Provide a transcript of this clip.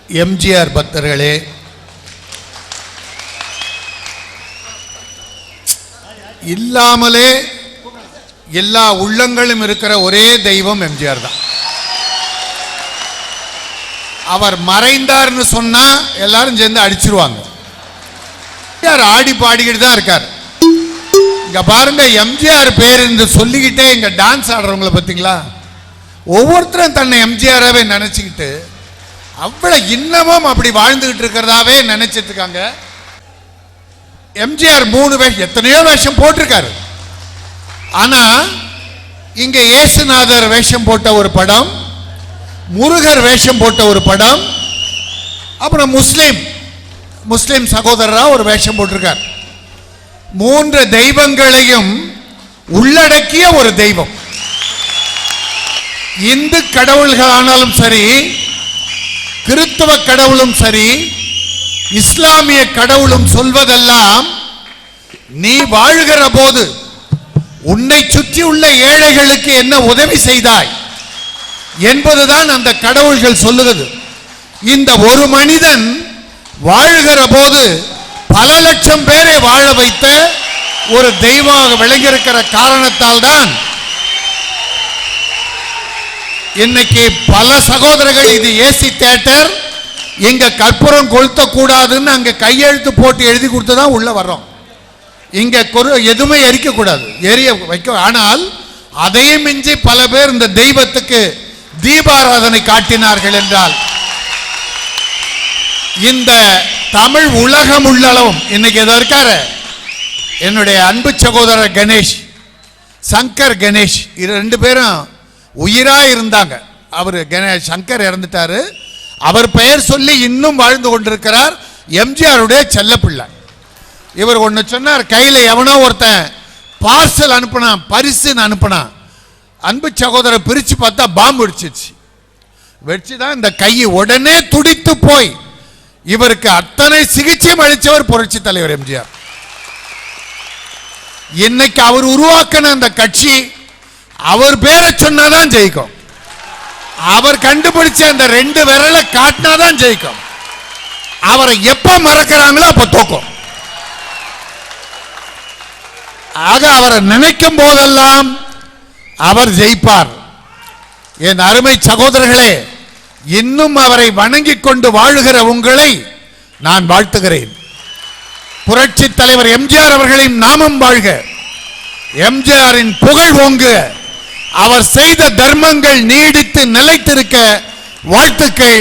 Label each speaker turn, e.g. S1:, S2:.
S1: எம்ஜிஆர் பக்தர்களே, இல்லாமலே எல்லா உள்ளங்களும் இருக்கிற ஒரே தெய்வம் எம்ஜிஆர் தான். அவர் மறைந்தார்னு சொன்னா எல்லாரும் சேர்ந்து அடிச்சிருவாங்க. ஆடி பாடிக்கிட்டு தான் இருக்கார். இங்க பாருங்க, எம்ஜிஆர் பேர் என்று சொல்லிக்கிட்டே இங்க டான்ஸ் ஆடுறவங்களை பார்த்தீங்களா? ஒவ்வொருத்தரும் தன்னை எம்ஜிஆராவே நினைச்சுக்கிட்டு அவ்வளவு இன்னமும் அப்படி வாழ்ந்துகிட்டு இருக்கிறதாவே நினைச்சிட்டு இருக்காங்க. எம்ஜிஆர் 3 வேஷம், எத்தனையோ வேஷம் போட்டிருக்காரு. ஆனா இங்க இயேசுநாதர் வேஷம் போட்ட ஒரு படம், முருகர் வேஷம் போட்ட ஒரு படம், அப்புறம் முஸ்லிம் சகோதரரா ஒரு வேஷம் போட்டிருக்கார். 3 தெய்வங்களையும் உள்ளடக்கிய ஒரு தெய்வம். இந்து கடவுள்களானாலும் சரி, கிறிஸ்தவ கடவுளும் சரி, இஸ்லாமிய கடவுளும் சொல்வதெல்லாம், நீ வாழ்கிற போது உன்னை சுற்றி உள்ள ஏழைகளுக்கு என்ன உதவி செய்தாய் என்பதுதான் அந்த கடவுள்கள் சொல்லுகிறது. இந்த ஒரு மனிதன் வாழ்கிற போது பல லட்சம் பேரை வாழ வைத்த ஒரு தெய்வமாக விளங்கியிருக்கிற காரணத்தால் தான் இன்னைக்கு பல சகோதரர்கள் இது ஏசி தியேட்டர், இங்க கற்பூரம் கொளுத்த கூடாதுன்னு அங்க கையெழுத்து போட்டு எழுதி கொடுத்துதான் உள்ள வர்றோம். இங்க எதுவுமே எரிக்க கூடாது, எரிய வைக்க. ஆனால் அதையும் மிஞ்சி பல பேர் இந்த தெய்வத்துக்கு தீபாராதனை காட்டினார்கள் என்றால், இந்த தமிழ் உலகம் உள்ளளவும் இன்னைக்கு எதோ இருக்காரு என்னுடைய அன்பு சகோதரர் கணேஷ், சங்கர் கணேஷ், இது 2 பேரும் உயிரா இருந்தாங்க. அவர் சங்கர் இறந்துட்டாரு. அவர் பெயர் சொல்லி இன்னும் வாழ்ந்து கொண்டிருக்கிறார் எம்ஜிஆருடைய செல்ல பிள்ளை. இவர் ஒன்று சொன்னார், கையில் எவனோ ஒருத்தன் பார்சல் அனுப்பினான், பரிசுன்னு அனுப்பினான். அன்பு சகோதரர் பிரித்து பார்த்தா பாம்பு வெடிச்சுதான் இந்த கையை உடனே துடித்து போய் இவருக்கு அத்தனை சிகிச்சையும் அளித்தவர் புரட்சி தலைவர் எம்ஜிஆர். இன்னைக்கு அவர் உருவாக்கின அந்த கட்சி அவர் பேரை சொன்னாதான் ஜெயிக்கும். அவர் கண்டுபிடிச்ச அந்த 2 விரலை காட்டினாதான் ஜெயிக்கும். அவரை எப்ப மறக்கிறாங்களோ அப்ப தோக்கும். ஆக அவரை நினைக்கும் போதெல்லாம் அவர் ஜெயிப்பார். என் அருமை சகோதரர்களே, இன்னும் அவரை வணங்கிக் கொண்டு வாழுகிற உங்களை நான் வாழ்த்துகிறேன். புரட்சி தலைவர் எம்ஜிஆர் அவர்களின் நாமம் வாழ்க, எம்ஜிஆரின் புகழ் ஓங்குக, அவர் செய்த தர்மங்கள் நீடித்து நிலைத்திருக்க வாழ்த்துக்கள்.